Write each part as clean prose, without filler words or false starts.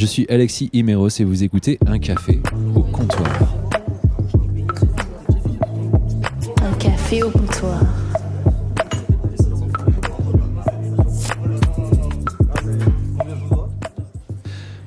Je suis Alexis Imeros et vous écoutez Un café au comptoir. Un café au comptoir.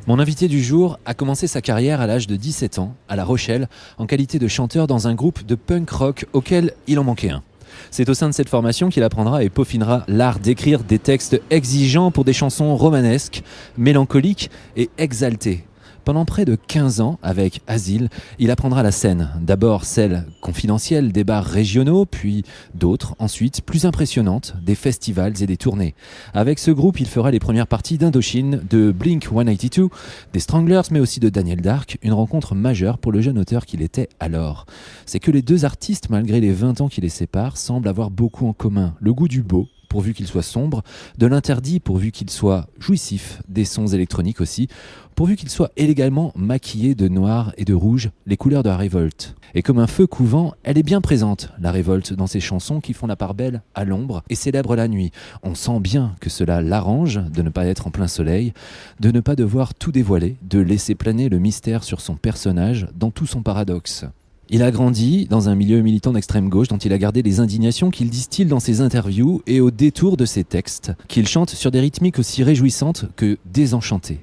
Mon invité du jour a commencé sa carrière à l'âge de 17 ans, à La Rochelle, en qualité de chanteur dans un groupe de punk rock auquel il en manquait un. C'est au sein de cette formation qu'il apprendra et peaufinera l'art d'écrire des textes exigeants pour des chansons romanesques, mélancoliques et exaltées. Pendant près de 15 ans, avec Asile, il apprendra la scène. D'abord celle confidentielle des bars régionaux, puis d'autres, ensuite plus impressionnantes, des festivals et des tournées. Avec ce groupe, il fera les premières parties d'Indochine, de Blink-182, des Stranglers, mais aussi de Daniel Dark, une rencontre majeure pour le jeune auteur qu'il était alors. C'est que les deux artistes, malgré les 20 ans qui les séparent, semblent avoir beaucoup en commun. Le goût du beau, pourvu qu'il soit sombre, de l'interdit pourvu qu'il soit jouissif, des sons électroniques aussi, pourvu qu'il soit élégamment maquillé de noir et de rouge, les couleurs de la révolte. Et comme un feu couvant, elle est bien présente, la révolte, dans ses chansons qui font la part belle à l'ombre et célèbrent la nuit. On sent bien que cela l'arrange de ne pas être en plein soleil, de ne pas devoir tout dévoiler, de laisser planer le mystère sur son personnage dans tout son paradoxe. Il a grandi dans un milieu militant d'extrême gauche dont il a gardé les indignations qu'il distille dans ses interviews et au détour de ses textes, qu'il chante sur des rythmiques aussi réjouissantes que désenchantées.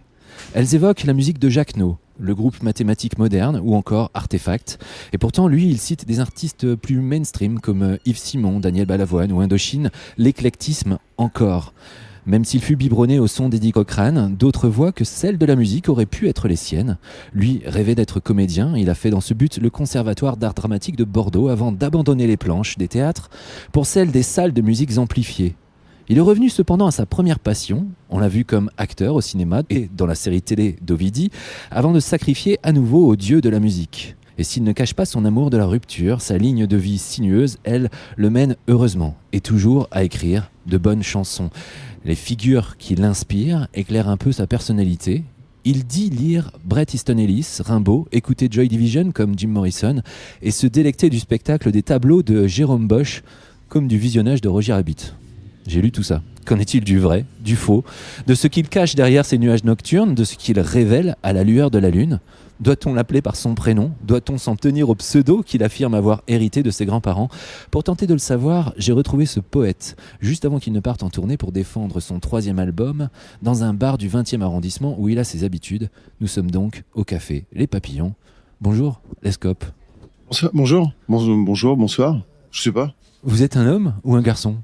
Elles évoquent la musique de Jacques No, le groupe mathématique moderne ou encore Artefact. Et pourtant, lui, il cite des artistes plus mainstream comme Yves Simon, Daniel Balavoine ou Indochine, l'éclectisme encore. Même s'il fut biberonné au son d'Eddie Cochrane, d'autres voient que celles de la musique auraient pu être les siennes. Lui rêvait d'être comédien, il a fait dans ce but le Conservatoire d'art dramatique de Bordeaux avant d'abandonner les planches des théâtres pour celles des salles de musiques amplifiées. Il est revenu cependant à sa première passion, on l'a vu comme acteur au cinéma et dans la série télé d'Ovidie, avant de se sacrifier à nouveau au dieu de la musique. Et s'il ne cache pas son amour de la rupture, sa ligne de vie sinueuse, elle, le mène heureusement et toujours à écrire de bonnes chansons. Les figures qui l'inspirent éclairent un peu sa personnalité. Il dit lire Bret Easton Ellis, Rimbaud, écouter Joy Division comme Jim Morrison et se délecter du spectacle des tableaux de Jérôme Bosch comme du visionnage de Roger Rabbit. J'ai lu tout ça. Qu'en est-il du vrai, du faux, de ce qu'il cache derrière ces nuages nocturnes, de ce qu'il révèle à la lueur de la lune ? Doit-on l'appeler par son prénom ? Doit-on s'en tenir au pseudo qu'il affirme avoir hérité de ses grands-parents ? Pour tenter de le savoir, j'ai retrouvé ce poète, juste avant qu'il ne parte en tournée pour défendre son 3e album, dans un bar du 20e arrondissement où il a ses habitudes. Nous sommes donc au café Les Papillons. Bonjour, Lescope. Bonjour, bonsoir. Je sais pas. Vous êtes un homme ou un garçon ?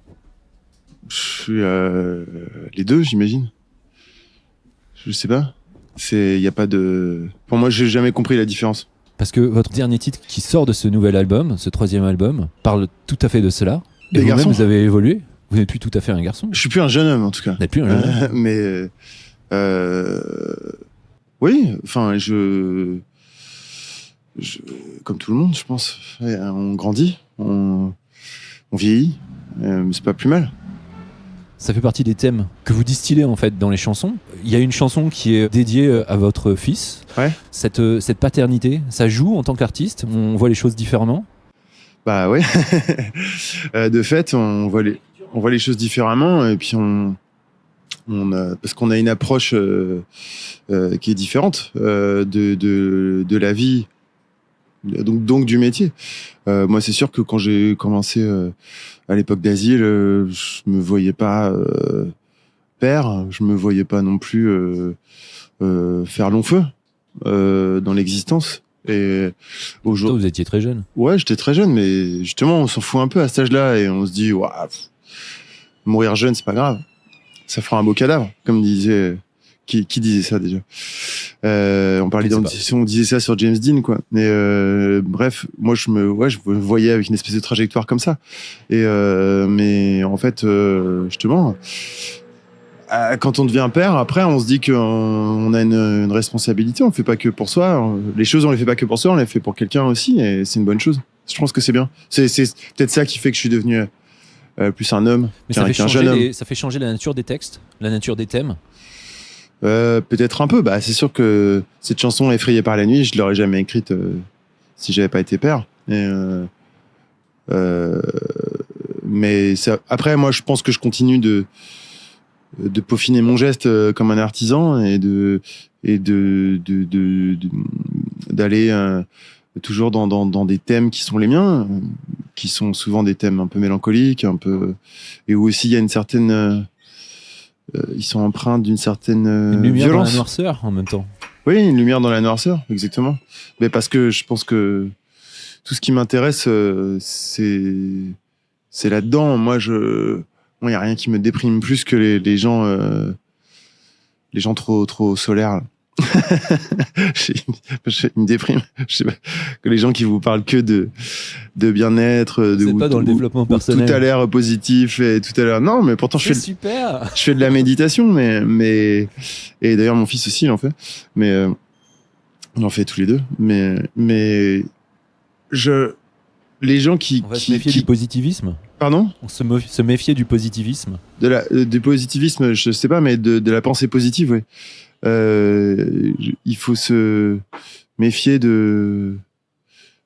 Je suis les deux, j'imagine. Je sais pas. Y a pas de. Pour moi, j'ai jamais compris la différence. Parce que votre dernier titre qui sort de ce nouvel album, ce 3e album, parle tout à fait de cela. Et vous-même, vous avez évolué. Vous n'êtes plus tout à fait un garçon. Je suis plus un jeune homme, en tout cas. Vous n'êtes plus un jeune homme. Mais oui. Enfin, comme tout le monde, je pense. On grandit, on vieillit. C'est pas plus mal. Ça fait partie des thèmes que vous distillez en fait dans les chansons. Il y a une chanson qui est dédiée à votre fils. Ouais. Cette paternité, ça joue en tant qu'artiste. On voit les choses différemment. Bah ouais. De fait, on voit les choses différemment et puis parce qu'on a une approche qui est différente de la vie. Donc du métier. Moi, c'est sûr que quand j'ai commencé à l'époque d'Asile, je me voyais pas père, je me voyais pas non plus faire long feu dans l'existence. Et aujourd'hui, vous étiez très jeune. Ouais, j'étais très jeune, mais justement, on s'en fout un peu à cet âge-là et on se dit, mourir jeune, c'est pas grave. Ça fera un beau cadavre, comme disait. Qui disait ça déjà on disait ça sur James Dean, quoi. Mais bref, moi je me voyais avec une espèce de trajectoire comme ça. Et mais en fait, justement, quand on devient père, après, on se dit qu'on a une responsabilité. On fait pas que pour soi. Les choses, on les fait pas que pour soi. On les fait pour quelqu'un aussi, et c'est une bonne chose. Je pense que c'est bien. C'est peut-être ça qui fait que je suis devenu plus un homme qu'un jeune homme. Ça fait changer la nature des textes, la nature des thèmes. Peut-être un peu. Bah, c'est sûr que cette chanson Effrayée par la nuit, je l'aurais jamais écrite si j'avais pas été père. Mais ça, après, moi, je pense que je continue de peaufiner mon geste comme un artisan et de d'aller toujours dans des thèmes qui sont les miens, qui sont souvent des thèmes un peu mélancoliques, et où aussi il y a une certaine, ils sont empreints d'une certaine Une lumière violence. dans la noirceur en même temps. Oui, une lumière dans la noirceur, exactement. Mais parce que je pense que tout ce qui m'intéresse, c'est là-dedans. Moi, il y a rien qui me déprime plus que les gens trop solaires. Là. Ils me dépriment. Je sais pas, que les gens qui vous parlent que de bien-être, C'est pas dans le développement où personnel. tout a l'air positif et tout a l'air. Non, mais pourtant C'est super. je fais de la méditation, mais et d'ailleurs mon fils aussi il en fait. Mais on en fait tous les deux. Mais les gens qui On va se méfier du positivisme. Pardon? Se méfier du positivisme. Du positivisme, je sais pas, mais de la pensée positive, oui. Il faut se méfier de.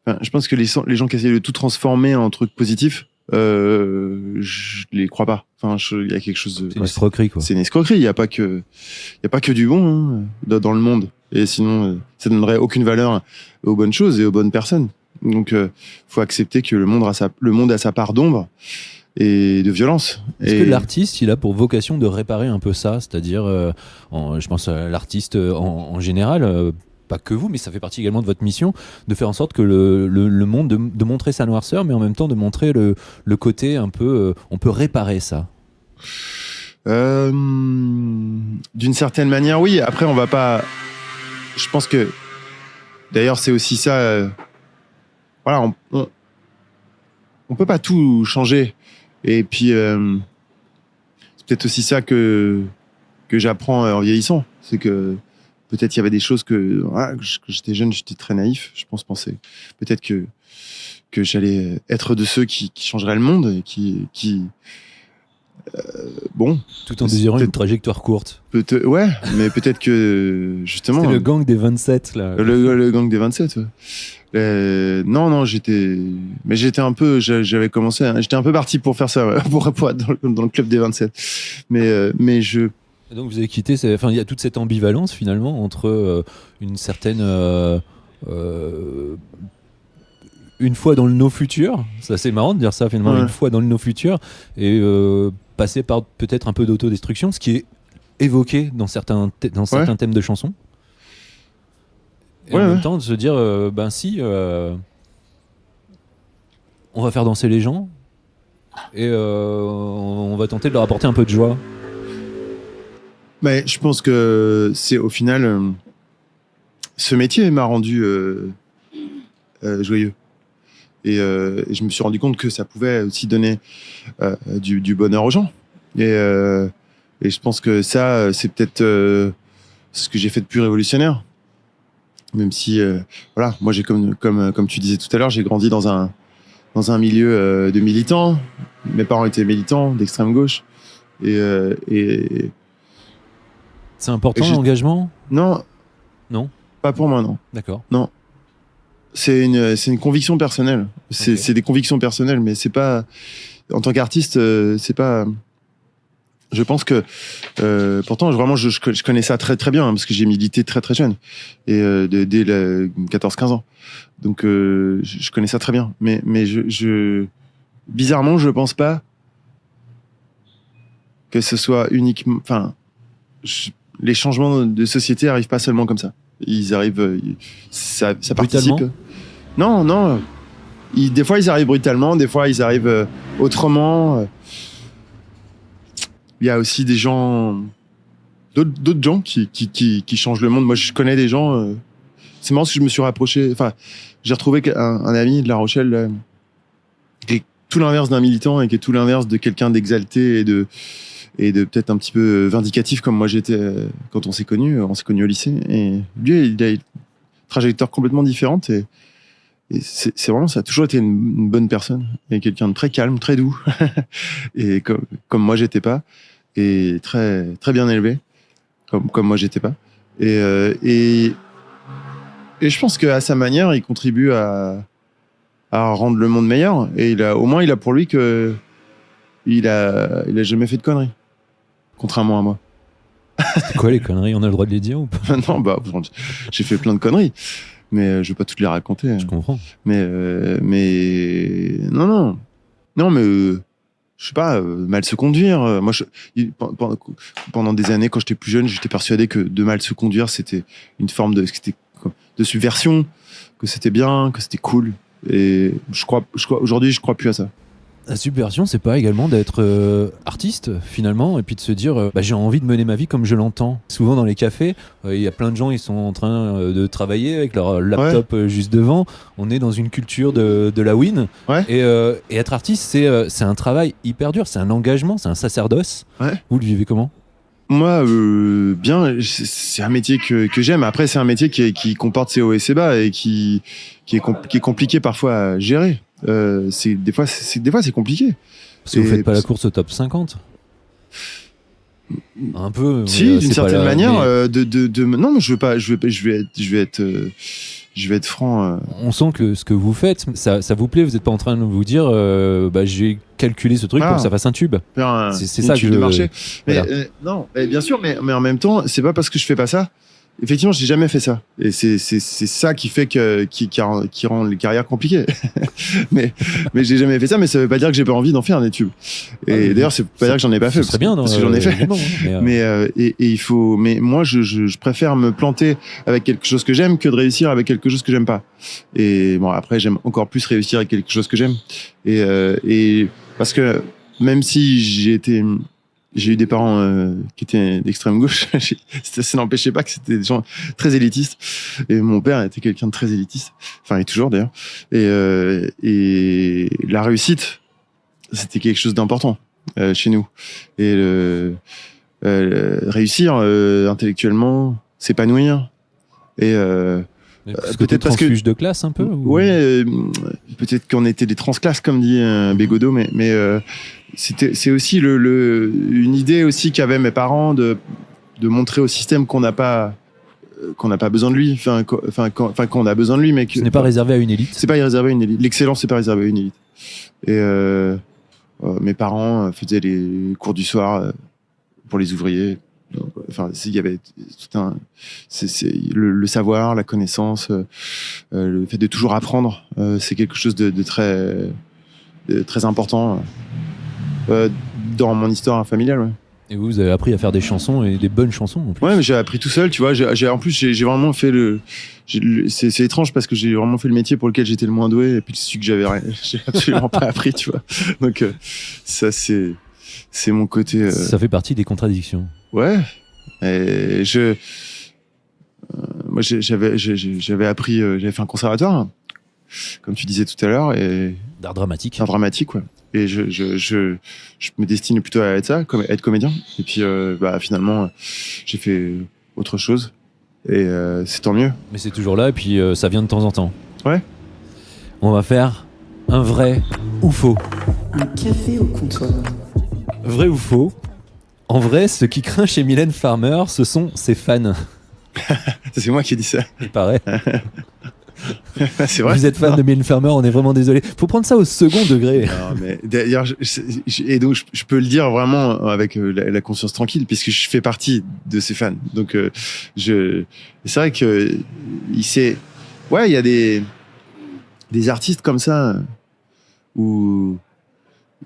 Enfin, je pense que les gens qui essayent de tout transformer en truc positif, je les crois pas. Enfin, il y a quelque chose de. C'est une escroquerie, quoi. C'est une escroquerie. Il y a pas que du bon dans le monde. Et sinon, ça donnerait aucune valeur aux bonnes choses et aux bonnes personnes. Donc, faut accepter que le monde a sa part d'ombre et de violence. Est-ce que l'artiste, il a pour vocation de réparer un peu ça? C'est-à-dire, je pense à l'artiste en général, pas que vous, mais ça fait partie également de votre mission, de faire en sorte que le monde, de montrer sa noirceur, mais en même temps de montrer le côté un peu, on peut réparer ça. D'une certaine manière, oui. Après, on va pas. Je pense que. D'ailleurs, c'est aussi ça. Voilà, on peut pas tout changer. Et puis, c'est peut-être aussi ça que j'apprends en vieillissant. C'est que peut-être il y avait des choses que j'étais jeune, j'étais très naïf. Je pensais peut-être que j'allais être de ceux qui changeraient le monde et qui bon. Tout en désirant une trajectoire courte. Ouais, mais peut-être que justement. C'était le gang des 27 là. Le gang des 27. Ouais. Non, j'étais un peu, j'avais commencé, j'étais un peu parti pour faire ça, ouais, pour être dans le club des 27. Mais je. Et donc vous avez quitté, enfin il y a toute cette ambivalence finalement entre une certaine, une fois dans le no futur, c'est assez marrant de dire ça finalement, une fois dans le no futur, et passer par peut-être un peu d'autodestruction, ce qui est évoqué dans certains thèmes de chansons. Et en même temps de se dire ben si on va faire danser les gens et on va tenter de leur apporter un peu de joie. Mais je pense que c'est au final ce métier m'a rendu joyeux et je me suis rendu compte que ça pouvait aussi donner du bonheur aux gens et je pense que ça c'est peut-être ce que j'ai fait de plus révolutionnaire. Même si, voilà, moi j'ai comme tu disais tout à l'heure, j'ai grandi dans un milieu de militants. Mes parents étaient militants d'extrême gauche. Et c'est important l'engagement ? Non. Non. Pas pour moi, non. D'accord. Non. C'est une conviction personnelle. C'est des convictions personnelles, mais c'est pas. En tant qu'artiste, c'est pas. Je pense que pourtant vraiment je connais ça très très bien parce que j'ai milité très très jeune et dès 14-15 ans. Donc je connais ça très bien. Mais bizarrement, je pense pas que ce soit uniquement les changements de société arrivent pas seulement comme ça. Ils arrivent ça participe. Non. Des fois ils arrivent brutalement, des fois ils arrivent autrement. Il y a aussi des gens, d'autres gens qui changent le monde. Moi, je connais des gens. C'est marrant parce que je me suis rapproché. Enfin, j'ai retrouvé un ami de La Rochelle qui est tout l'inverse d'un militant et qui est tout l'inverse de quelqu'un d'exalté et de peut-être un petit peu vindicatif comme moi j'étais quand on s'est connus. On s'est connus au lycée. Et lui, il a une trajectoire complètement différente et c'est vraiment, ça a toujours été une bonne personne et quelqu'un de très calme, très doux et comme moi j'étais pas. Et très très bien élevé comme moi j'étais pas et je pense qu'à sa manière il contribue à rendre le monde meilleur et au moins il a pour lui que il a jamais fait de conneries contrairement à moi. C'est quoi les conneries? On a le droit de les dire ou pas? Non, bah, j'ai fait plein de conneries, mais je vais pas toutes les raconter. Je comprends. Mais non, mais je sais pas, mal se conduire. Moi, pendant des années, quand j'étais plus jeune, j'étais persuadé que de mal se conduire, c'était une forme de subversion, que c'était bien, que c'était cool. Et aujourd'hui, je crois plus à ça. La subversion, c'est pas également d'être artiste finalement, et puis de se dire j'ai envie de mener ma vie comme je l'entends. Souvent dans les cafés, il y a plein de gens, ils sont en train de travailler avec leur laptop juste devant. On est dans une culture de la win. Ouais. Et être artiste, c'est un travail hyper dur, c'est un engagement, c'est un sacerdoce. Ouais. Vous le vivez comment? Moi, bien, c'est un métier que j'aime. Après, c'est un métier qui comporte ses hauts et ses bas et qui est compliqué parfois à gérer. Des fois, c'est compliqué. Parce que vous faites pas la course au top 50? Un peu. Si, d'une certaine manière. Mais... Non, je vais être franc. On sent que ce que vous faites, ça vous plaît. Vous n'êtes pas en train de vous dire, j'ai calculé ce truc pour que ça fasse un tube. C'est ça que je... marché. Mais voilà. non, bien sûr, mais en même temps, c'est pas parce que je fais pas ça. Effectivement, j'ai jamais fait ça, et c'est ça qui fait qui rend les carrières compliquées. mais j'ai jamais fait ça, mais ça veut pas dire que j'ai pas envie d'en faire des tubes. Et d'ailleurs, c'est pas dire que j'en ai pas fait, parce que j'en ai fait. Mais il faut. Mais moi, je préfère me planter avec quelque chose que j'aime que de réussir avec quelque chose que j'aime pas. Et bon, après, j'aime encore plus réussir avec quelque chose que j'aime. Et parce que même si j'ai eu des parents qui étaient d'extrême gauche, ça n'empêchait pas que c'était des gens très élitistes. Et mon père était quelqu'un de très élitiste. Enfin, il est toujours d'ailleurs. Et la réussite, c'était quelque chose d'important chez nous. Et réussir intellectuellement, s'épanouir. Et peut-être transfuge de classe un peu. Ouais, peut-être qu'on était des transclasses comme dit Bégodeau, mais c'est aussi une idée aussi qu'avaient mes parents de montrer au système qu'on n'a pas besoin de lui, qu'on a besoin de lui, mais que ce n'est pas réservé à une élite. C'est pas réservé à une élite. L'excellence, c'est pas réservé à une élite. Et mes parents faisaient les cours du soir pour les ouvriers. Enfin, il y avait tout le savoir, la connaissance, le fait de toujours apprendre, c'est quelque chose de très important dans mon histoire familiale. Ouais. Et vous avez appris à faire des chansons et des bonnes chansons en plus. Ouais, mais j'ai appris tout seul, tu vois. En plus, j'ai vraiment fait c'est étrange parce que j'ai vraiment fait le métier pour lequel j'étais le moins doué et puis celui que j'ai absolument pas appris, tu vois. Donc ça, c'est mon côté. Ça fait partie des contradictions. Ouais. Et moi, j'avais appris, j'avais fait un conservatoire, comme tu disais tout à l'heure, et d'art dramatique. D'art dramatique, ouais. Et je me destinais plutôt à être ça, être comédien. Et puis, finalement, j'ai fait autre chose. Et c'est tant mieux. Mais c'est toujours là, et puis ça vient de temps en temps. Ouais. On va faire un vrai ou faux. Un café au comptoir. Vrai ou faux? En vrai, ce qui craint chez Mylène Farmer, ce sont ses fans. C'est moi qui ai dit ça. Il paraît. C'est vrai. Vous êtes fan de Mylène Farmer, on est vraiment désolé. Faut prendre ça au second degré. Non, mais d'ailleurs, et donc je peux le dire vraiment avec la conscience tranquille, puisque je fais partie de ces fans. Donc c'est vrai que il y a des artistes comme ça où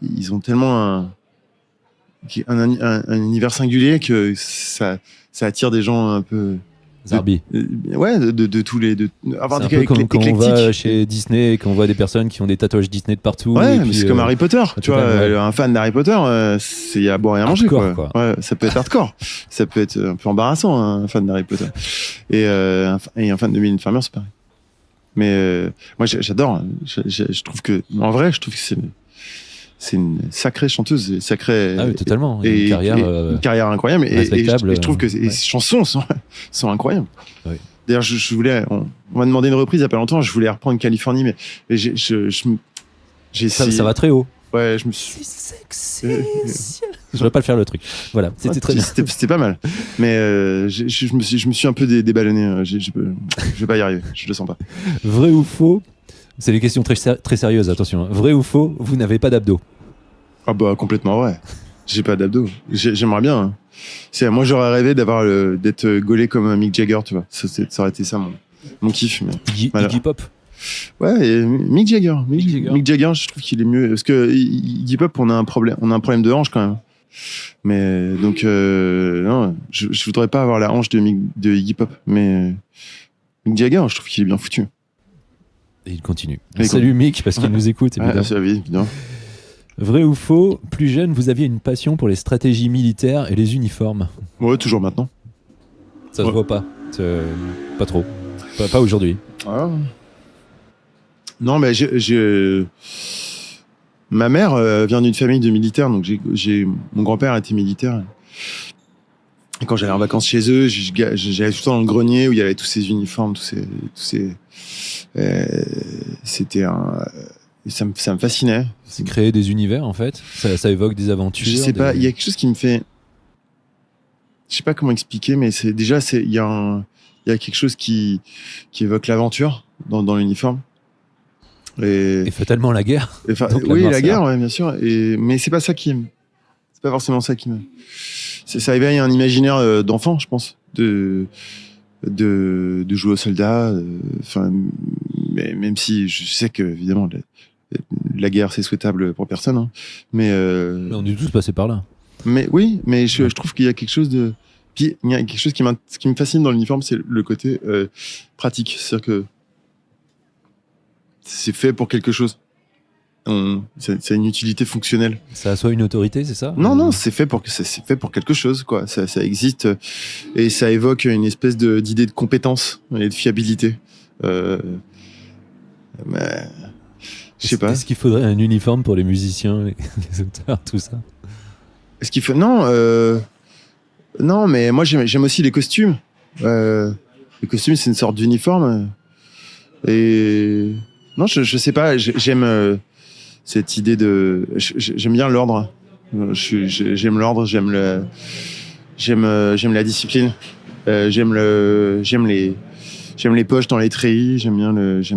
ils ont tellement un univers singulier que ça attire des gens un peu Zarbi. De tous les c'est un peu comme quand on va chez Disney et qu'on voit des personnes qui ont des tatouages Disney de partout. Ouais, mais c'est comme Harry Potter, tu vois, un fan d'Harry Potter, il y a à boire et à manger, quoi. Ouais, ça peut être hardcore, ça peut être un peu embarrassant, un fan d'Harry Potter, et un fan de Mylène Farmer, c'est pareil. Mais moi j'adore, je trouve que en vrai, je trouve que c'est une sacrée chanteuse, Ah oui, totalement. Une carrière incroyable. Et je trouve que ses chansons sont incroyables. Oui. D'ailleurs, je voulais, on m'a demandé une reprise il y a pas longtemps. Je voulais reprendre Californie, mais j'ai essayé. Ça va très haut. Ouais, je me suis. C'est sexy. Je vais pas le faire le truc. Voilà, c'était très bien. C'était pas mal. Mais je me suis un peu déballonné. Je vais pas y arriver. Je le sens pas. Vrai ou faux? C'est des questions très, très sérieuses, attention. Vrai ou faux, vous n'avez pas d'abdos? Ah bah complètement vrai. J'ai pas d'abdos. J'aimerais bien. Hein. Moi, j'aurais rêvé d'être gaulé comme Mick Jagger, tu vois. Ça aurait été ça mon kiff. Mais voilà. Iggy Pop. Ouais, et Mick Jagger. Jagger. Mick Jagger, je trouve qu'il est mieux. Parce que Iggy Pop, on a un problème de hanche quand même. Mais donc, non, je voudrais pas avoir la hanche de Iggy Pop. Mais Mick Jagger, je trouve qu'il est bien foutu. Et il continue. Et Salut Mick, parce qu'il nous écoute, évidemment. Ah, oui, évidemment. Vrai ou faux, plus jeune, vous aviez une passion pour les stratégies militaires et les uniformes. Ouais, toujours maintenant. Ça se voit pas. Pas trop. Pas aujourd'hui. Ah. Non, mais ma mère vient d'une famille de militaires, donc mon grand-père était militaire. Et quand j'allais en vacances chez eux, j'allais tout le temps dans le grenier où il y avait tous ces uniformes, c'était ça me fascinait. C'est créer des univers, en fait. Ça évoque des aventures. Je sais pas, il y a quelque chose qui me fait. Je sais pas comment expliquer, mais il y a quelque chose qui évoque l'aventure dans l'uniforme. Et fatalement la guerre. Oui, la guerre, ouais, bien sûr. Mais c'est pas ça c'est pas forcément ça qui me. Ça éveille un imaginaire d'enfant, je pense, de jouer aux soldats. Mais même si je sais que évidemment la guerre c'est souhaitable pour personne, hein, mais on est tous passés par là. Mais oui, mais je trouve qu'il y a quelque chose de. Puis il y a quelque chose qui me fascine dans l'uniforme, c'est le côté pratique, c'est-à-dire que c'est fait pour quelque chose. Ça a une utilité fonctionnelle. Ça assoit une autorité, c'est ça ? Non, c'est fait pour quelque chose, quoi. Ça existe et ça évoque une espèce d'idée de compétence et de fiabilité. Mais je sais pas. Est-ce qu'il faudrait un uniforme pour les musiciens, les auteurs, tout ça ? Est-ce qu'il faut non, mais moi j'aime aussi les costumes. Les costumes, c'est une sorte d'uniforme. Et non, je sais pas. J'aime cette idée de. J'aime bien l'ordre. J'aime l'ordre. J'aime la discipline. J'aime les poches dans les treillis. J'aime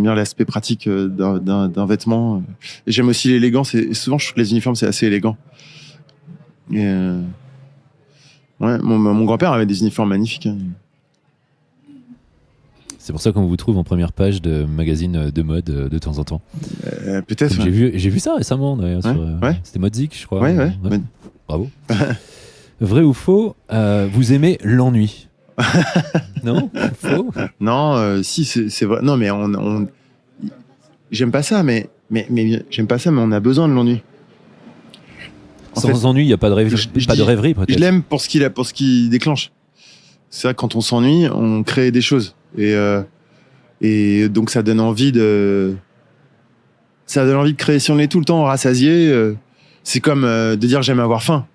bien l'aspect pratique d'un vêtement. Et j'aime aussi l'élégance. Et souvent, je trouve que les uniformes c'est assez élégant. Et ouais, mon grand-père avait des uniformes magnifiques. Hein. C'est pour ça qu'on vous trouve en première page de magazine de mode de temps en temps. Peut-être. J'ai vu ça récemment d'ailleurs. Ouais. C'était Modzik, je crois. Ouais. Bravo. Vrai ou faux, vous aimez l'ennui ? Non ? Faux ? Non, si c'est vrai. Non, mais j'aime pas ça, mais j'aime pas ça, mais on a besoin de l'ennui. Sans ennui, il n'y a pas de rêverie, peut-être. Je l'aime pour ce qu'il déclenche. C'est vrai, quand on s'ennuie, on crée des choses. Et donc, ça donne envie de créer. Si on est tout le temps rassasié, c'est comme de dire j'aime avoir faim.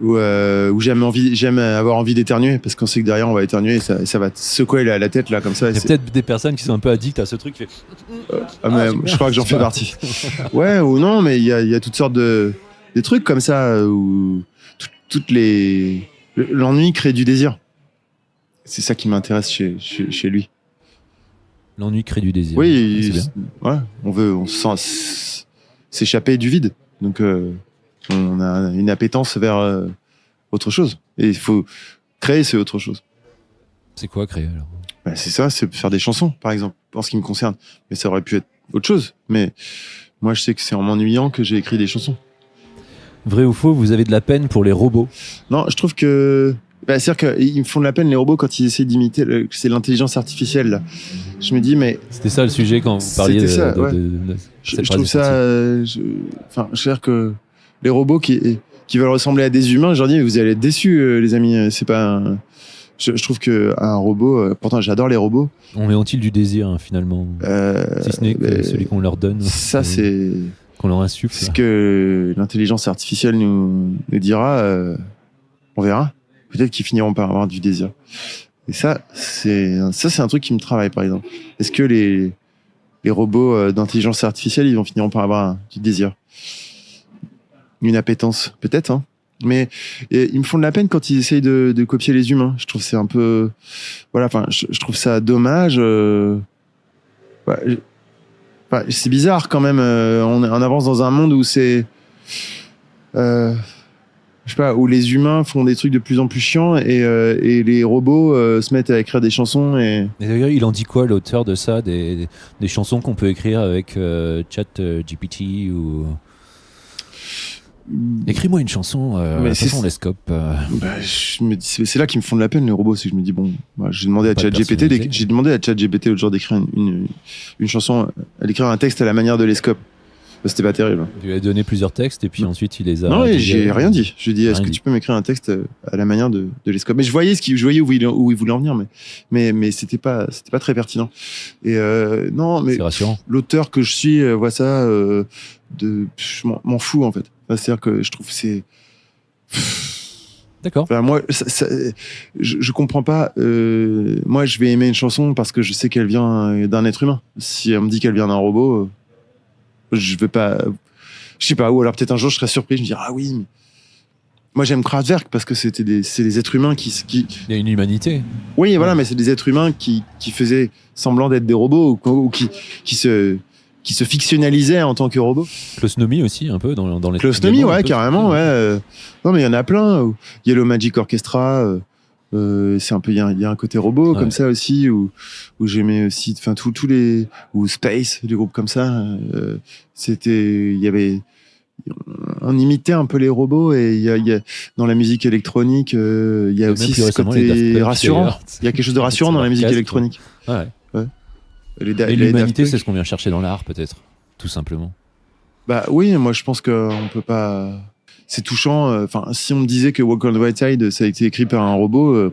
Ou j'aime avoir envie d'éternuer, parce qu'on sait que derrière, on va éternuer et ça va te secouer la tête, là, comme ça. Il y a peut-être des personnes qui sont un peu addictes à ce truc. Je crois que j'en fais partie. Ouais, ou non, mais il y a toutes sortes des trucs comme ça où l'ennui crée du désir. C'est ça qui m'intéresse chez lui. L'ennui crée du désir. Oui, c'est bien. Ouais, on se sent s'échapper du vide. Donc, on a une appétence vers autre chose. Et il faut créer ce autre chose. C'est quoi créer alors ? C'est ça, c'est faire des chansons, par exemple, en ce qui me concerne. Mais ça aurait pu être autre chose. Mais moi, je sais que c'est en m'ennuyant que j'ai écrit des chansons. Vrai ou faux, vous avez de la peine pour les robots ? Non, je trouve que... c'est-à-dire qu'ils me font de la peine, les robots, quand ils essaient d'imiter... C'est l'intelligence artificielle, là. Je me dis, mais... C'était ça le sujet quand vous parliez de cette je trouve ça... je veux dire que les robots qui veulent ressembler à des humains, je leur dis, vous allez être déçus, les amis. C'est pas... Je trouve qu'un robot... pourtant, j'adore les robots. On met ont-ils du désir, hein, finalement si ce n'est que celui qu'on leur donne. Ça, c'est... Qu'on leur insuffle. C'est ce que l'intelligence artificielle nous dira. On verra. Peut-être qu'ils finiront par avoir du désir. Et ça, c'est un truc qui me travaille, par exemple. Est-ce que les robots d'intelligence artificielle, ils finiront par avoir du désir, une appétence, peut-être, hein. Mais ils me font de la peine quand ils essayent de copier les humains. Je trouve que c'est un peu... Voilà, je trouve ça dommage. C'est bizarre quand même. On avance dans un monde où c'est... je sais pas, où les humains font des trucs de plus en plus chiants et les robots se mettent à écrire des chansons et d'ailleurs, il en dit quoi, l'auteur de ça, des chansons qu'on peut écrire avec Chat GPT ou... Écris-moi une chanson, Mais façon c'est- Lescope. bah, je me dis, c'est là qu'ils me font de la peine les robots, c'est que je me dis bon, bah, j'ai demandé à Pas ChatGPT personnalisé. j'ai demandé à ChatGPT l'autre jour d'écrire une chanson, d'écrire un texte à la manière de Lescope. Bah, c'était pas terrible. Tu lui as donné plusieurs textes et puis ensuite il les a... Non, et rédigés. j'ai rien dit. Je lui ai dit, est-ce Rien que dit. tu peux m'écrire un texte à la manière de Lescope? Mais je voyais où il voulait en venir, mais c'était pas très pertinent. Et non, mais C'est rassurant. l'auteur que je suis voit ça je m'en fous en fait. Enfin, c'est-à-dire que je trouve que c'est. D'accord. Enfin, moi, je comprends pas. Moi, je vais aimer une chanson parce que je sais qu'elle vient d'un être humain. Si on me dit qu'elle vient d'un robot, je vais pas. Je sais pas. Ou alors peut-être un jour, je serais surpris. Je me dirais ah oui. Mais... Moi, j'aime Kraftwerk parce que c'est des êtres humains qui. Il y a une humanité. Oui, voilà, mais c'est des êtres humains qui faisaient semblant d'être des robots ou qui se fictionnalisaient en tant que robots. Klausnomi aussi, un peu, dans les... Klausnomi, également, un ouais, peu. carrément, ouais. Non, mais il y en a plein. Yellow Magic Orchestra, c'est un peu, il y a un côté robot Ouais. comme ça aussi, où j'aimais aussi, enfin, tous les, ou Space, des groupes comme ça, il y avait, on imitait un peu les robots et il y a dans la musique électronique, il y a Et aussi même plus ce récemment, les Daft côté Punk, rassurant. d'ailleurs. Il y a quelque chose de rassurant C'est dans la leur musique casque. électronique. Ouais. Les Et Daft l'humanité, Punk. c'est ce qu'on vient chercher dans l'art, peut-être. Tout simplement. Bah oui, moi je pense qu'on peut pas. C'est touchant. Enfin, si on me disait que Walk on the White Side, ça a été écrit par un robot.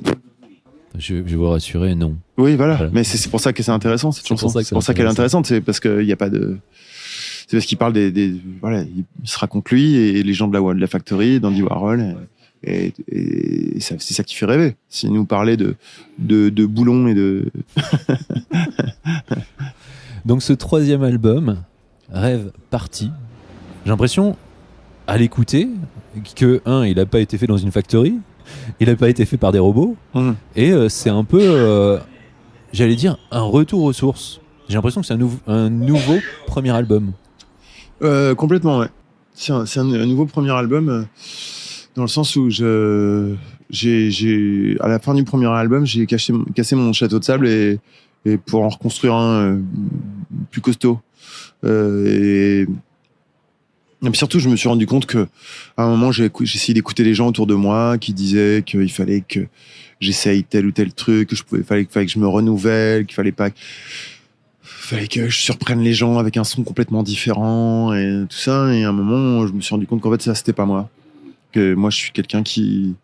Je vais vous rassurer, non. Oui, voilà. Voilà. Mais c'est pour ça que c'est intéressant cette C'est pour chanson. ça que C'est c'est pour ça qu'elle est intéressante. C'est parce qu'il n'y a pas de. C'est parce qu'il parle voilà, il se raconte lui et les gens de la Factory, d'Andy Warhol. Et c'est ça qui fait rêver. S'il nous parlait de boulons et de. Donc ce troisième album, Rêve Parti, j'ai l'impression, à l'écouter, que, il n'a pas été fait dans une factory, il n'a pas été fait par des robots, et c'est un peu, j'allais dire, un retour aux sources. J'ai l'impression que c'est un nouveau premier album. Complètement, ouais. C'est un nouveau premier album dans le sens où à la fin du premier album, j'ai cassé mon château de sable et pour en reconstruire un plus costaud. Et puis surtout, je me suis rendu compte que à un moment, j'ai essayé d'écouter les gens autour de moi qui disaient qu'il fallait que j'essaye tel ou tel truc, que fallait que je me renouvelle, qu'il fallait que je surprenne les gens avec un son complètement différent et tout ça. Et à un moment, je me suis rendu compte qu'en fait, ça, c'était pas moi. Que moi, je suis quelqu'un qui,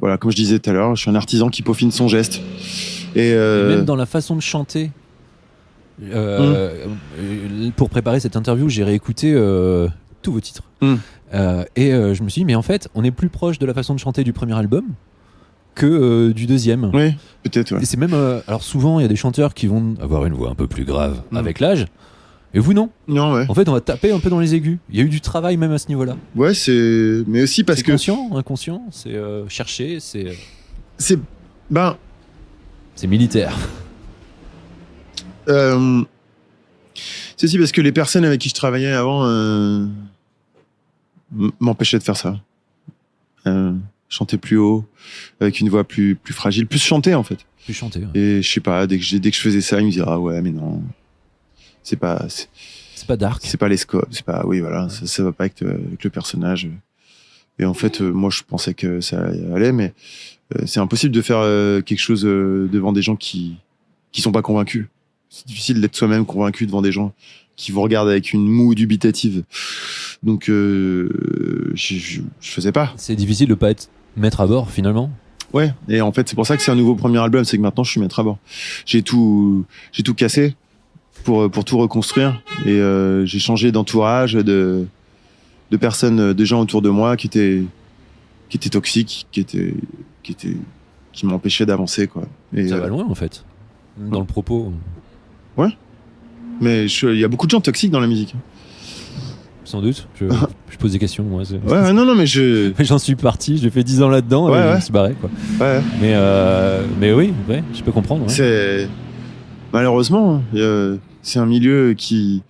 voilà, comme je disais tout à l'heure, je suis un artisan qui peaufine son geste. Et Même dans la façon de chanter. Pour préparer cette interview, j'ai réécouté tous vos titres. Je me suis dit, mais en fait, on est plus proche de la façon de chanter du premier album que du deuxième. oui, peut-être, ouais. Et c'est même. Alors souvent, il y a des chanteurs qui vont avoir une voix un peu plus grave avec l'âge. Et vous, non. Non, ouais. En fait, on va taper un peu dans les aigus. Il y a eu du travail même à ce niveau-là. Ouais, mais aussi parce C'est que conscient, inconscient, c'est chercher, c'est ben, c'est militaire. c'est aussi parce que les personnes avec qui je travaillais avant m'empêchaient de faire ça. Chanter plus haut, avec une voix plus fragile, plus chanter en fait. Plus chanter. Ouais. Et je sais pas, dès que je faisais ça, ils me disaient ah ouais, mais non, c'est pas C'est pas les scopes, c'est pas, oui voilà, ça va pas avec le personnage. Et en fait, moi je pensais que ça allait, mais c'est impossible de faire quelque chose devant des gens qui sont pas convaincus. C'est difficile d'être soi-même convaincu devant des gens qui vous regardent avec une moue dubitative. Donc je faisais pas. C'est difficile de pas être maître à bord finalement. Ouais, et en fait c'est pour ça que c'est un nouveau premier album, c'est que maintenant je suis maître à bord. J'ai tout cassé pour tout reconstruire et j'ai changé d'entourage, de personnes, de gens autour de moi qui étaient toxiques, qui m'empêchaient d'avancer quoi. Et Ça va loin en fait. Dans le propos. mais il y a beaucoup de gens toxiques dans la musique. Sans doute. Je pose des questions moi. Ouais, non mais J'en suis parti, j'ai fait 10 ans là-dedans Ouais, et je ouais. me suis barré quoi. ouais. Mais oui, ouais, je peux comprendre. Ouais. C'est malheureusement, c'est un milieu qui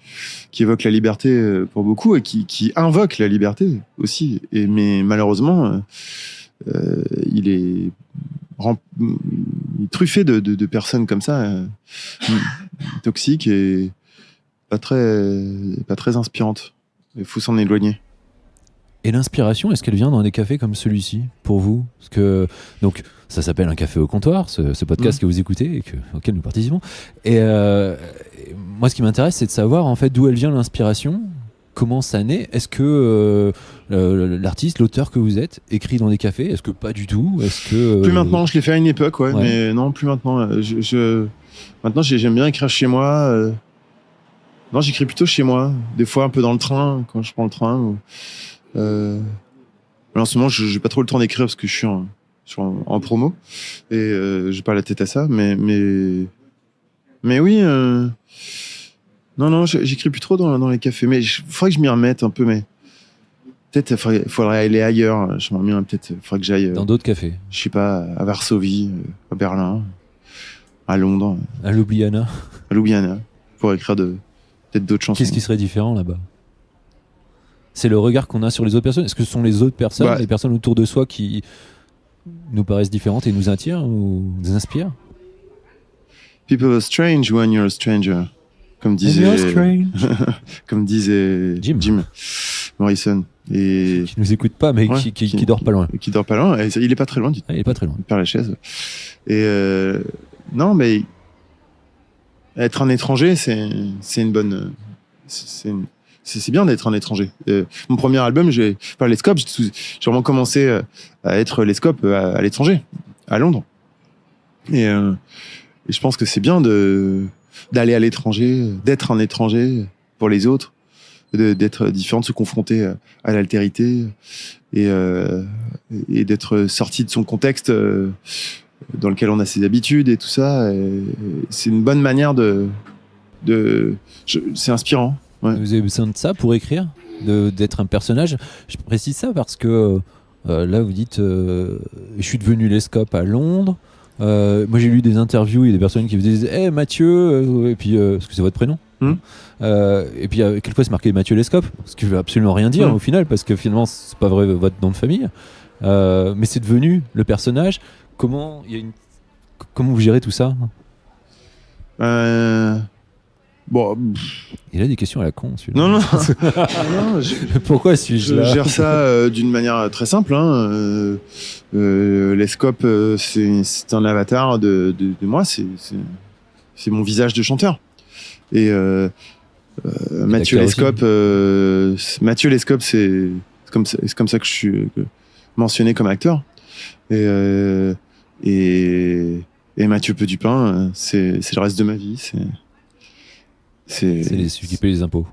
évoque la liberté pour beaucoup et qui invoque la liberté aussi. Mais malheureusement, il est truffé de personnes comme ça, toxiques et pas très inspirantes. Il faut s'en éloigner. Et l'inspiration, est-ce qu'elle vient dans des cafés comme celui-ci, pour vous? Parce que, donc, ça s'appelle Un café au comptoir, ce podcast que vous écoutez et auquel nous participons. Et moi, ce qui m'intéresse, c'est de savoir, en fait, d'où elle vient l'inspiration, comment ça naît. Est-ce que l'artiste, l'auteur que vous êtes, écrit dans des cafés? Est-ce que pas du tout? Est-ce que Plus maintenant, je l'ai fait à une époque, ouais. Mais non, plus maintenant. Maintenant, j'aime bien écrire chez moi. Non, j'écris plutôt chez moi. Des fois, un peu dans le train, quand je prends le train. En ce moment, je n'ai pas trop le temps d'écrire parce que je suis en promo et j'ai pas la tête à ça. Mais oui. Non, j'écris plus trop dans les cafés. Mais il faudrait que je m'y remette un peu. Mais peut-être il faudrait aller ailleurs. J'aimerais bien peut-être. Il faudrait que j'aille dans d'autres cafés. Je sais pas, à Varsovie, à Berlin, à Londres, à Ljubljana, pour écrire peut-être d'autres chansons. Qu'est-ce qui serait différent là-bas? C'est le regard qu'on a sur les autres personnes. Est-ce que ce sont les autres personnes, les personnes autour de soi qui nous paraissent différentes et nous attirent ou nous inspirent? People are strange when you're a stranger. Comme disait Jim Morrison. Et qui nous écoute pas, mais qui dort pas loin. Qui dort pas loin. Et il est pas très loin du tout. Il est pas très loin. Il perd la chaise. Et non, mais être un étranger, c'est une bonne. C'est bien d'être un étranger. Mon premier album, les Scopes, j'ai vraiment commencé à être les Scopes à l'étranger, à Londres. Et je pense que c'est bien d'aller à l'étranger, d'être un étranger pour les autres, d'être différent, de se confronter à l'altérité et d'être sorti de son contexte dans lequel on a ses habitudes et tout ça. Et c'est une bonne manière c'est inspirant. Ouais. Vous avez besoin de ça pour écrire, d'être un personnage? Je précise ça parce que là vous dites je suis devenu l'escope à Londres. Moi j'ai lu des interviews, il y a des personnes qui vous disent hey, Mathieu, et puis parce que c'est votre prénom. Et puis quelquefois c'est marqué Mathieu Lescope, ce qui veut absolument rien dire au final, parce que finalement c'est pas vrai votre nom de famille, mais c'est devenu le personnage. Comment vous gérez tout ça? Bon, il a des questions à la con, celui-là. Non. Pourquoi suis-je là? Je gère ça d'une manière très simple. L'escope, c'est un avatar de moi. C'est mon visage de chanteur. Et Mathieu Lescope, c'est comme ça que je suis mentionné comme acteur. Et Mathieu Pedupin, c'est le reste de ma vie. C'est celui qui paye les impôts.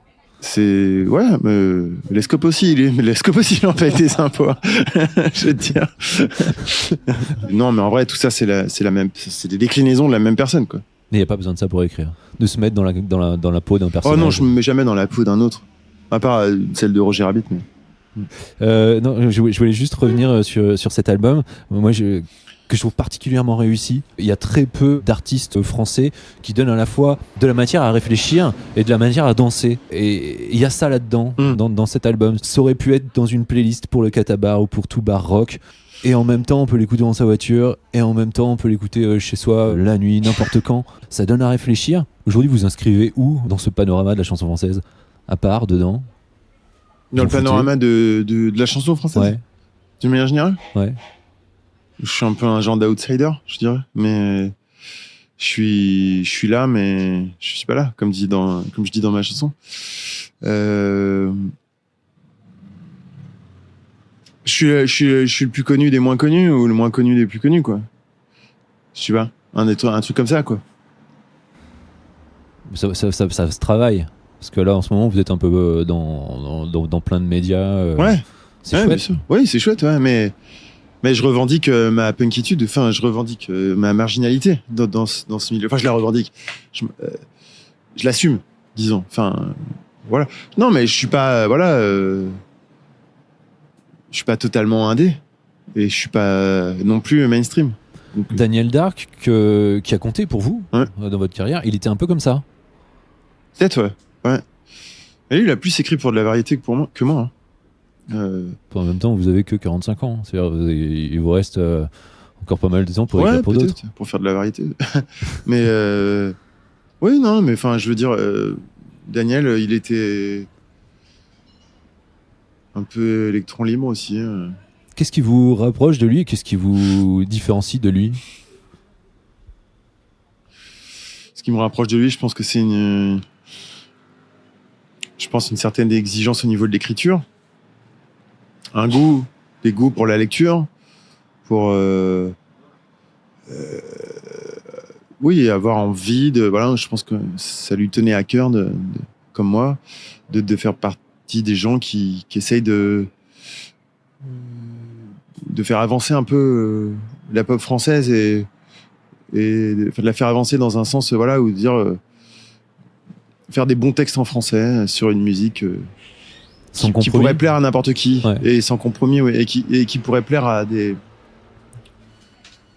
Lescope aussi, il n'en paye des impôts. Je veux te dire. Non, mais en vrai, tout ça, c'est des déclinaisons de la même personne, quoi. Mais il n'y a pas besoin de ça pour écrire. De se mettre dans la peau d'un personnage. Oh non, je me mets jamais dans la peau d'un autre. À part celle de Roger Rabbit. Mais... non, je voulais juste revenir sur cet album. Moi, que je trouve particulièrement réussi. Il y a très peu d'artistes français qui donnent à la fois de la matière à réfléchir et de la matière à danser. Et il y a ça là-dedans, dans cet album. Ça aurait pu être dans une playlist pour le Catabar ou pour tout bar rock. Et en même temps, on peut l'écouter dans sa voiture. Et en même temps, on peut l'écouter chez soi, la nuit, n'importe quand. Ça donne à réfléchir. Aujourd'hui, vous inscrivez où dans ce panorama de la chanson française? À part, dedans? Dans le panorama de la chanson française? Ouais. D'une manière générale? Ouais. Je suis un peu un genre d'outsider, je dirais. Mais je suis là, mais je suis pas là, comme je dis dans ma chanson. Je suis le plus connu des moins connus ou le moins connu des plus connus, quoi. Je sais pas. Un truc comme ça, quoi. Ça se travaille. Parce que là, en ce moment, vous êtes un peu dans plein de médias. Ouais. C'est chouette. Bien sûr. Oui, c'est chouette, ouais, mais je revendique ma punkitude, enfin, je revendique ma marginalité dans ce milieu. Enfin, je la revendique. Je l'assume, disons. Enfin, voilà. Non, mais je suis pas, je suis pas totalement indé. Et je suis pas non plus mainstream. Donc, Daniel Dark, qui a compté pour vous ouais. dans votre carrière, il était un peu comme ça. Peut-être, ouais. Et lui, il a plus écrit pour de la variété que moi. Hein. En même temps, vous avez que 45 ans. C'est-à-dire, il vous reste encore pas mal de temps pour écrire pour d'autres. Pour faire de la variété. Mais oui, non, mais enfin, je veux dire, Daniel, il était un peu électron libre aussi. Qu'est-ce qui vous rapproche de lui et qu'est-ce qui vous différencie de lui? Ce qui me rapproche de lui, je pense que c'est une certaine exigence au niveau de l'écriture, des goûts pour la lecture, pour oui, avoir envie de, voilà, je pense que ça lui tenait à cœur comme moi, de faire partie des gens qui essayent de faire avancer un peu la pop française et de la faire avancer dans un sens, voilà, où dire faire des bons textes en français sur une musique qui pourrait plaire à n'importe qui, et sans compromis, et qui pourrait plaire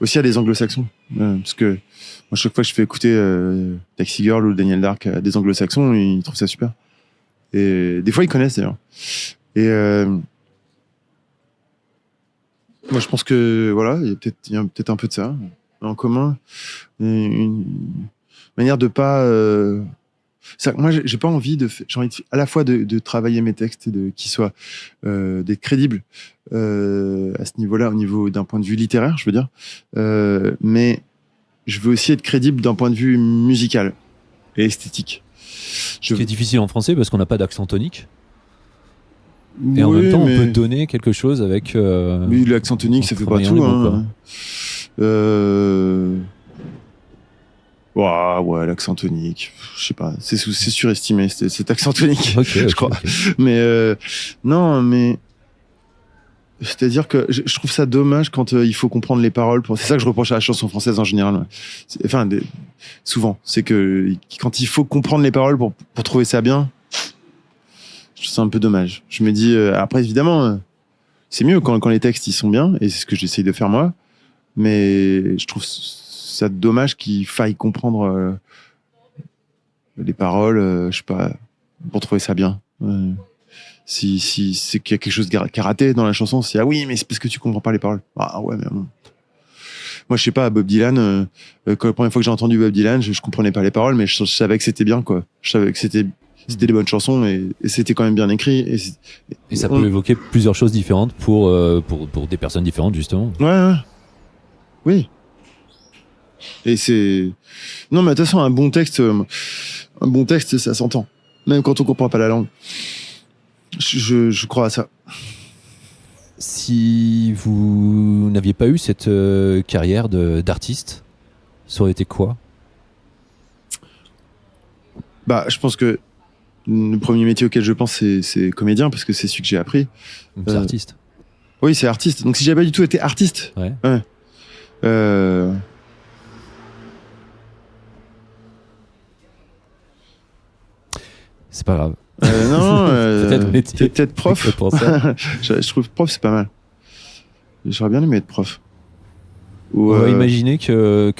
aussi à des anglo-saxons, parce que moi, chaque fois que je fais écouter Taxi Girl ou Daniel Dark à des anglo-saxons, ils trouvent ça super, et des fois ils connaissent d'ailleurs, et moi je pense que voilà, il y a peut-être un peu de ça en commun, une manière de pas moi j'ai pas envie j'ai envie à la fois de travailler mes textes et qu'ils soient d'être crédibles à ce niveau-là, au niveau d'un point de vue littéraire, je veux dire, mais je veux aussi être crédible d'un point de vue musical et esthétique. Ce qui est difficile en français parce qu'on n'a pas d'accent tonique. Et en même temps, on peut donner quelque chose avec. Oui, l'accent tonique, ça fait pas tout. Ouais, l'accent tonique, je sais pas, c'est surestimé cet accent tonique, je crois. Okay. Mais non, mais c'est-à-dire que je trouve ça dommage quand il faut comprendre les paroles. C'est ça que je reproche à la chanson française en général. Enfin, souvent, c'est que quand il faut comprendre les paroles pour trouver ça bien, je trouve ça un peu dommage. Je me dis, après évidemment, c'est mieux quand les textes ils sont bien, et c'est ce que j'essaye de faire moi. Mais je trouve ça dommage qu'il faille comprendre les paroles, je sais pas, pour trouver ça bien. Si c'est qu'il y a quelque chose qui a raté dans la chanson, c'est ah oui, mais c'est parce que tu comprends pas les paroles. Ah ouais, mais bon. Moi, je sais pas, Bob Dylan, quand la première fois que j'ai entendu Bob Dylan, je comprenais pas les paroles, mais je savais que c'était bien, quoi. Je savais que c'était des bonnes chansons, et c'était quand même bien écrit. Et ça peut évoquer plusieurs choses différentes pour des personnes différentes, justement. Ouais. Oui. Et c'est... Non, mais de toute façon, un bon texte, ça s'entend. Même quand on comprend pas la langue. Je crois à ça. Si vous n'aviez pas eu cette carrière d'artiste, ça aurait été quoi? Bah, je pense que le premier métier auquel je pense, c'est comédien, parce que c'est celui que j'ai appris. C'est artiste. Oui, c'est artiste. Donc si j'avais pas du tout été artiste... Ouais. C'est pas grave. Non, peut-être prof. Pour ça. Je trouve prof, c'est pas mal. J'aurais bien aimé être prof. On va imaginer que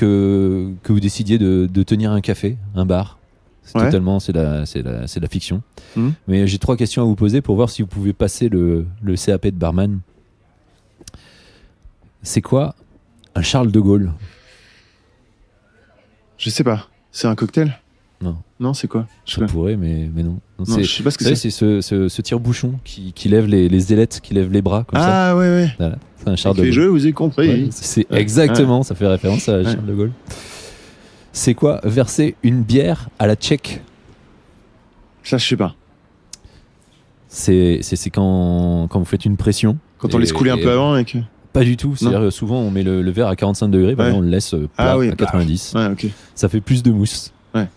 vous décidiez de tenir un café, un bar. Totalement, c'est de la fiction. Mais j'ai 3 questions à vous poser pour voir si vous pouvez passer le CAP de barman. C'est quoi un Charles de Gaulle? Je sais pas. C'est un cocktail? Non, c'est quoi? Je pourrais, mais non. Je sais pas ce que c'est. C'est ce tire-bouchon qui lève les ailettes, qui lève les bras comme ça. Ah ouais. Voilà. C'est un Charles de Gaulle. Je vous ai compris. Ouais, c'est exactement, ça fait référence à Charles de Gaulle. C'est quoi verser une bière à la tchèque? Ça, je sais pas. C'est quand vous faites une pression. Quand on laisse couler un peu avant et que... Pas du tout. C'est-à-dire souvent on met le verre à 45 degrés, on le laisse plat à 90. Okay. Ça fait plus de mousse. Ouais.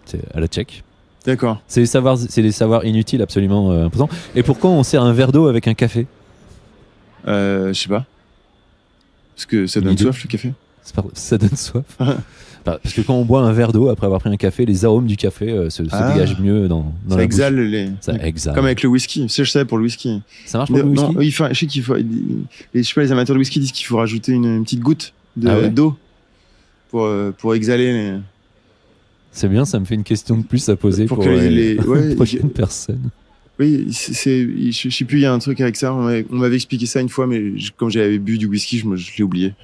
C'est à la tchèque. D'accord. C'est des savoirs inutiles absolument importants. Et pourquoi on sert un verre d'eau avec un café? Je sais pas. Parce que ça donne soif, le café. Ça donne soif. Parce que quand on boit un verre d'eau après avoir pris un café, les arômes du café se dégagent mieux dans la bouche. Ça exhale. Comme avec le whisky. Je sais pour le whisky. Ça marche pour le whisky? Non, je sais qu'il faut. Je sais pas, les amateurs de whisky disent qu'il faut rajouter une petite goutte d'eau pour exhaler C'est bien, ça me fait une question de plus à poser pour que les prochaines personnes. Oui, je sais plus, il y a un truc avec ça. On m'avait expliqué ça une fois, mais comme j'avais bu du whisky, je l'ai oublié.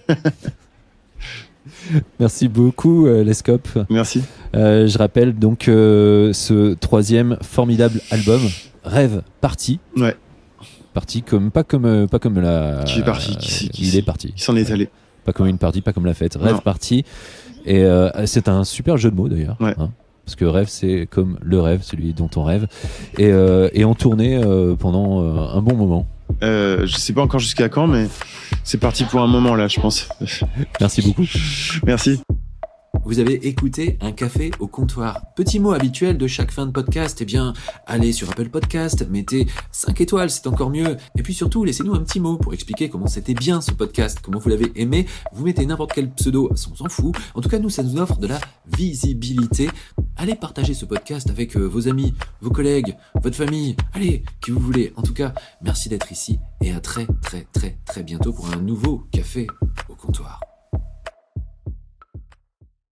Merci beaucoup, Lescope. Merci. Je rappelle donc ce 3e formidable album, Rêve Parti. Ouais. Parti pas comme la. Qui est parti. Il est parti. Qui s'en est allé. Pas comme une partie, pas comme la fête. Rêve Non. Parti. Et c'est un super jeu de mots d'ailleurs. Ouais. Hein, parce que rêve, c'est comme le rêve, celui dont on rêve. Et en tournée pendant un bon moment. Je sais pas encore jusqu'à quand, mais c'est parti pour un moment là, je pense. Merci beaucoup. Merci. Vous avez écouté Un café au comptoir. Petit mot habituel de chaque fin de podcast, eh bien, allez sur Apple Podcast, mettez 5 étoiles, c'est encore mieux. Et puis surtout, laissez-nous un petit mot pour expliquer comment c'était bien ce podcast, comment vous l'avez aimé. Vous mettez n'importe quel pseudo, on s'en fout. En tout cas, nous, ça nous offre de la visibilité. Allez partager ce podcast avec vos amis, vos collègues, votre famille, allez, qui vous voulez. En tout cas, merci d'être ici et à très très très très bientôt pour un nouveau café au comptoir.